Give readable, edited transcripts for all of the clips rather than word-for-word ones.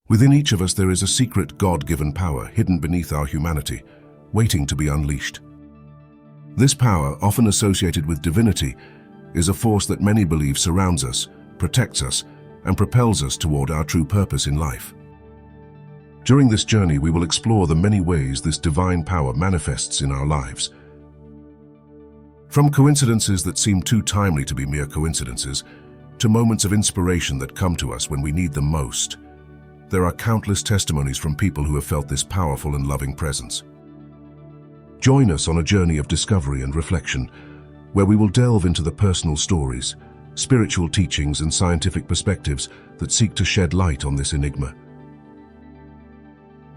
Within each of us there is a secret God-given power hidden beneath our humanity, waiting to be unleashed. This power, often associated with divinity, is a force that many believe surrounds us, protects us, and propels us toward our true purpose in life. During this journey, we will explore the many ways this divine power manifests in our lives. From coincidences that seem too timely to be mere coincidences, to moments of inspiration that come to us when we need them most, there are countless testimonies from people who have felt this powerful and loving presence. Join us on a journey of discovery and reflection, where we will delve into the personal stories, spiritual teachings, and scientific perspectives that seek to shed light on this enigma.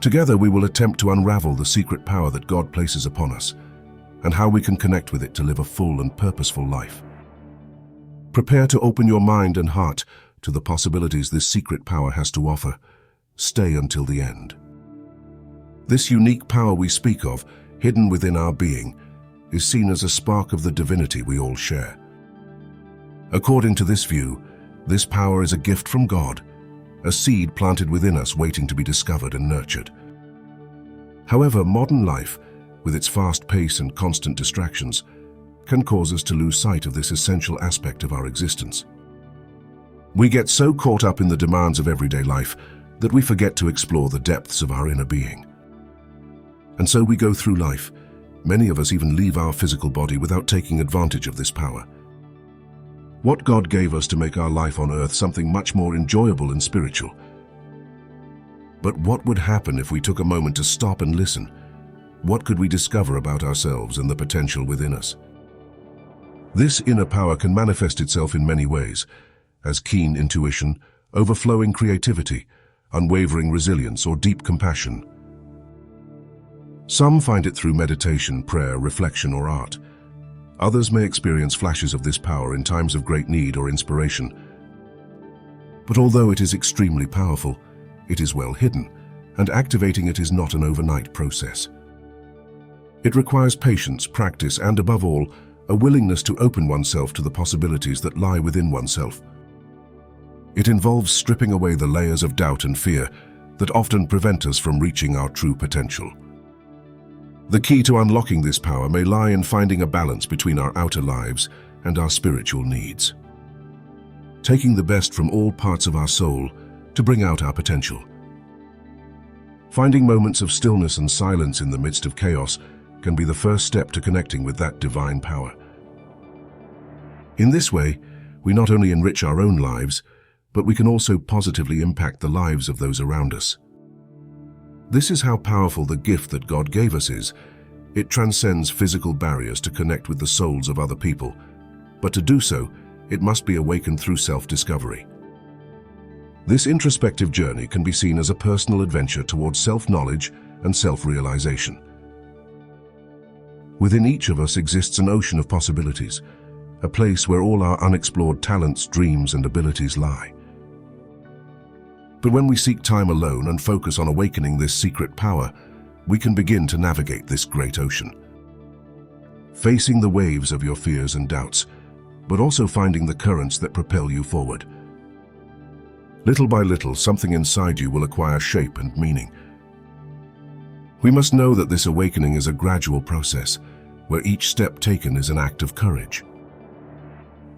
Together, we will attempt to unravel the secret power that God places upon us, and how we can connect with it to live a full and purposeful life. Prepare to open your mind and heart to the possibilities this secret power has to offer. Stay until the end. This unique power we speak of, hidden within our being, is seen as a spark of the divinity we all share. According to this view, this power is a gift from God, a seed planted within us waiting to be discovered and nurtured. However, modern life, with its fast pace and constant distractions, can cause us to lose sight of this essential aspect of our existence. We get so caught up in the demands of everyday life that we forget to explore the depths of our inner being. And so we go through life. Many of us even leave our physical body without taking advantage of this power. What God gave us to make our life on earth something much more enjoyable and spiritual. But what would happen if we took a moment to stop and listen? What could we discover about ourselves and the potential within us? This inner power can manifest itself in many ways, as keen intuition, overflowing creativity, unwavering resilience, or deep compassion. Some find it through meditation, prayer, reflection, or art. Others may experience flashes of this power in times of great need or inspiration. But although it is extremely powerful, it is well hidden, and activating it is not an overnight process. It requires patience, practice, and above all, a willingness to open oneself to the possibilities that lie within oneself. It involves stripping away the layers of doubt and fear that often prevent us from reaching our true potential. The key to unlocking this power may lie in finding a balance between our outer lives and our spiritual needs. Taking the best from all parts of our soul to bring out our potential. Finding moments of stillness and silence in the midst of chaos can be the first step to connecting with that divine power. In this way, we not only enrich our own lives, but we can also positively impact the lives of those around us. This is how powerful the gift that God gave us is. It transcends physical barriers to connect with the souls of other people, but to do so, it must be awakened through self-discovery. This introspective journey can be seen as a personal adventure towards self-knowledge and self-realization. Within each of us exists an ocean of possibilities, a place where all our unexplored talents, dreams, and abilities lie. But when we seek time alone and focus on awakening this secret power, we can begin to navigate this great ocean. Facing the waves of your fears and doubts, but also finding the currents that propel you forward. Little by little, something inside you will acquire shape and meaning. We must know that this awakening is a gradual process, where each step taken is an act of courage.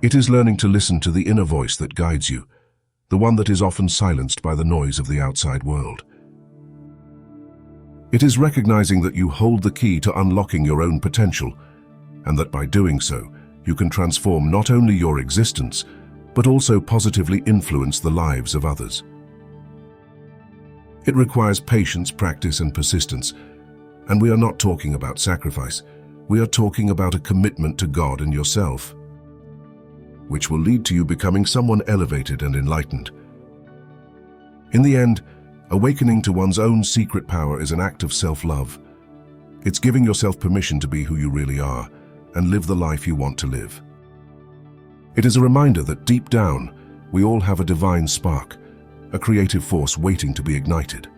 It is learning to listen to the inner voice that guides you, the one that is often silenced by the noise of the outside world. It is recognizing that you hold the key to unlocking your own potential, and that by doing so, you can transform not only your existence, but also positively influence the lives of others. It requires patience, practice, and persistence, and we are not talking about sacrifice. We are talking about a commitment to God and yourself, which will lead to you becoming someone elevated and enlightened. In the end, awakening to one's own secret power is an act of self-love. It's giving yourself permission to be who you really are and live the life you want to live. It is a reminder that deep down, we all have a divine spark, a creative force waiting to be ignited.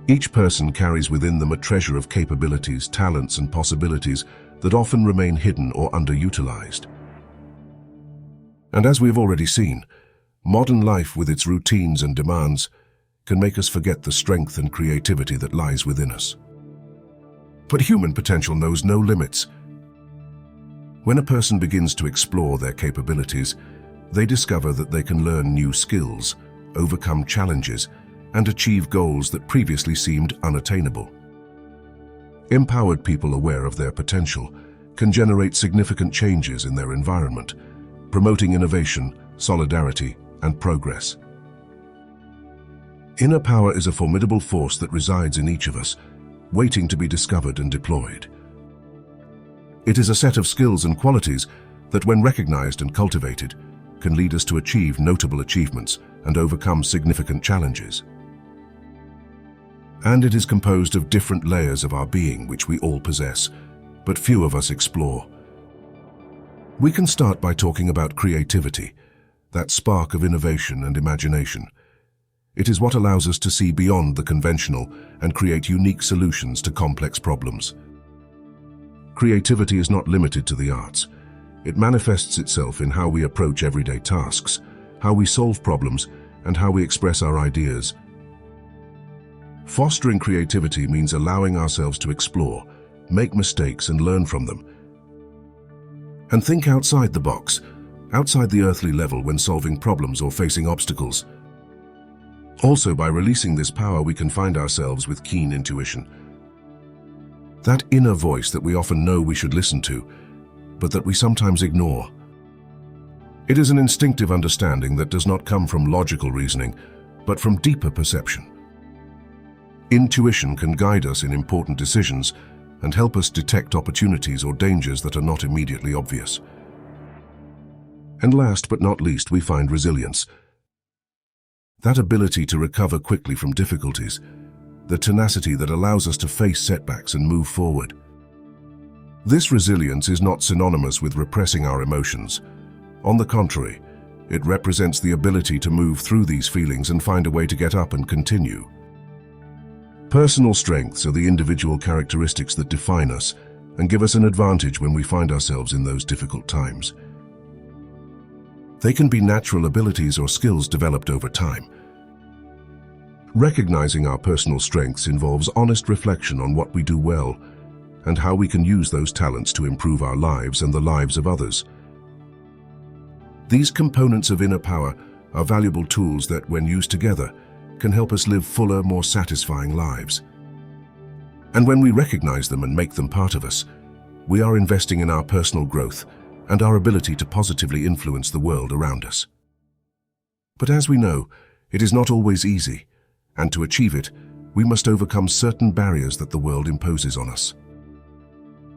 Each person carries within them a treasure of capabilities, talents, and possibilities that often remain hidden or underutilized. And as we've already seen, modern life with its routines and demands can make us forget the strength and creativity that lies within us. But human potential knows no limits. When a person begins to explore their capabilities, they discover that they can learn new skills, overcome challenges, and achieve goals that previously seemed unattainable. Empowered people aware of their potential can generate significant changes in their environment, promoting innovation, solidarity, and progress. Inner power is a formidable force that resides in each of us, waiting to be discovered and deployed. It is a set of skills and qualities that, when recognized and cultivated, can lead us to achieve notable achievements and overcome significant challenges. And it is composed of different layers of our being which we all possess, but few of us explore. We can start by talking about creativity, that spark of innovation and imagination. It is what allows us to see beyond the conventional and create unique solutions to complex problems. Creativity is not limited to the arts. It manifests itself in how we approach everyday tasks, how we solve problems, and how we express our ideas. Fostering creativity means allowing ourselves to explore, make mistakes, and learn from them. And think outside the box, outside the earthly level when solving problems or facing obstacles. Also, by releasing this power, we can find ourselves with keen intuition. That inner voice that we often know we should listen to, but that we sometimes ignore. It is an instinctive understanding that does not come from logical reasoning, but from deeper perception. Intuition can guide us in important decisions and help us detect opportunities or dangers that are not immediately obvious. And last but not least, we find resilience. That ability to recover quickly from difficulties, the tenacity that allows us to face setbacks and move forward. This resilience is not synonymous with repressing our emotions. On the contrary, it represents the ability to move through these feelings and find a way to get up and continue. Personal strengths are the individual characteristics that define us and give us an advantage when we find ourselves in those difficult times. They can be natural abilities or skills developed over time. Recognizing our personal strengths involves honest reflection on what we do well and how we can use those talents to improve our lives and the lives of others. These components of inner power are valuable tools that, when used together, can help us live fuller, more satisfying lives. And when we recognize them and make them part of us, we are investing in our personal growth and our ability to positively influence the world around us. But as we know, it is not always easy, and to achieve it, we must overcome certain barriers that the world imposes on us.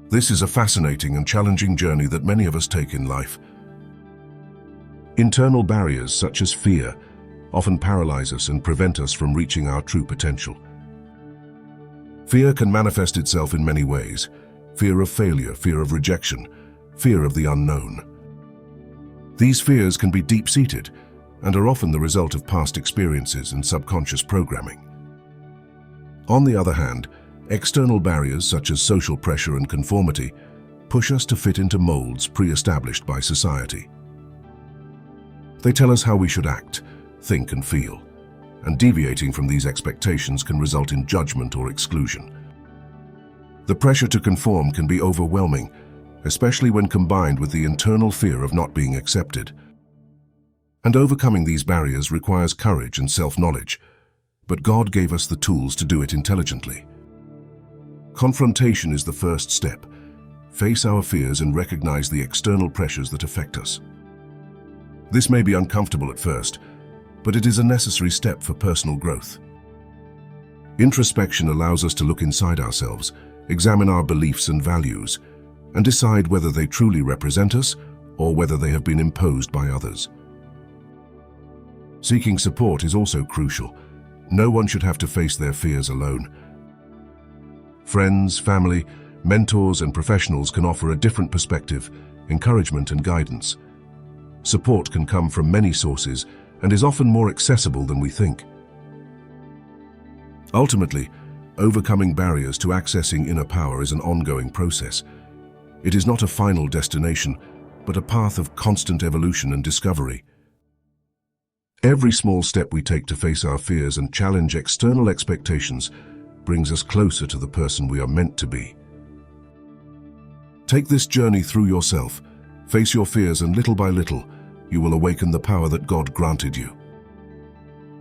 This is a fascinating and challenging journey that many of us take in life. Internal barriers such as fear often paralyze us and prevent us from reaching our true potential. Fear can manifest itself in many ways: fear of failure, fear of rejection, fear of the unknown. These fears can be deep-seated and are often the result of past experiences and subconscious programming. On the other hand, external barriers such as social pressure and conformity push us to fit into molds pre-established by society. They tell us how we should act, think, and feel, and deviating from these expectations can result in judgment or exclusion. The pressure to conform can be overwhelming, especially when combined with the internal fear of not being accepted. And overcoming these barriers requires courage and self-knowledge, but God gave us the tools to do it intelligently. Confrontation is the first step. Face our fears and recognize the external pressures that affect us. This may be uncomfortable at first, but it is a necessary step for personal growth. Introspection allows us to look inside ourselves, examine our beliefs and values, and decide whether they truly represent us or whether they have been imposed by others. Seeking support is also crucial. No one should have to face their fears alone. Friends, family, mentors, and professionals can offer a different perspective, encouragement, and guidance. Support can come from many sources and is often more accessible than we think. Ultimately, overcoming barriers to accessing inner power is an ongoing process. It is not a final destination, but a path of constant evolution and discovery. Every small step we take to face our fears and challenge external expectations brings us closer to the person we are meant to be. Take this journey through yourself. Face your fears, and little by little, you will awaken the power that God granted you.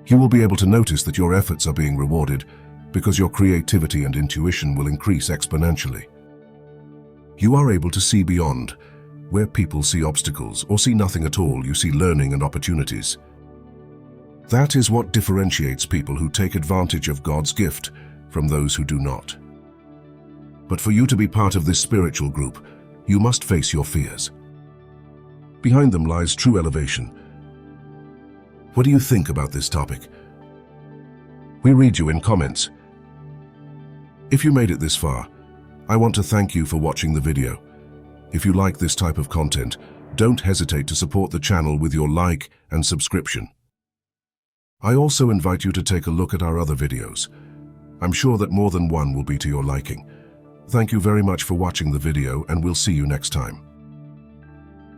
You will be able to notice that your efforts are being rewarded because your creativity and intuition will increase exponentially. You are able to see beyond. Where people see obstacles or see nothing at all, you see learning and opportunities. That is what differentiates people who take advantage of God's gift from those who do not. But for you to be part of this spiritual group, you must face your fears. Behind them lies true elevation. What do you think about this topic? We read you in comments. If you made it this far, I want to thank you for watching the video. If you like this type of content, don't hesitate to support the channel with your like and subscription. I also invite you to take a look at our other videos. I'm sure that more than one will be to your liking. Thank you very much for watching the video, and we'll see you next time.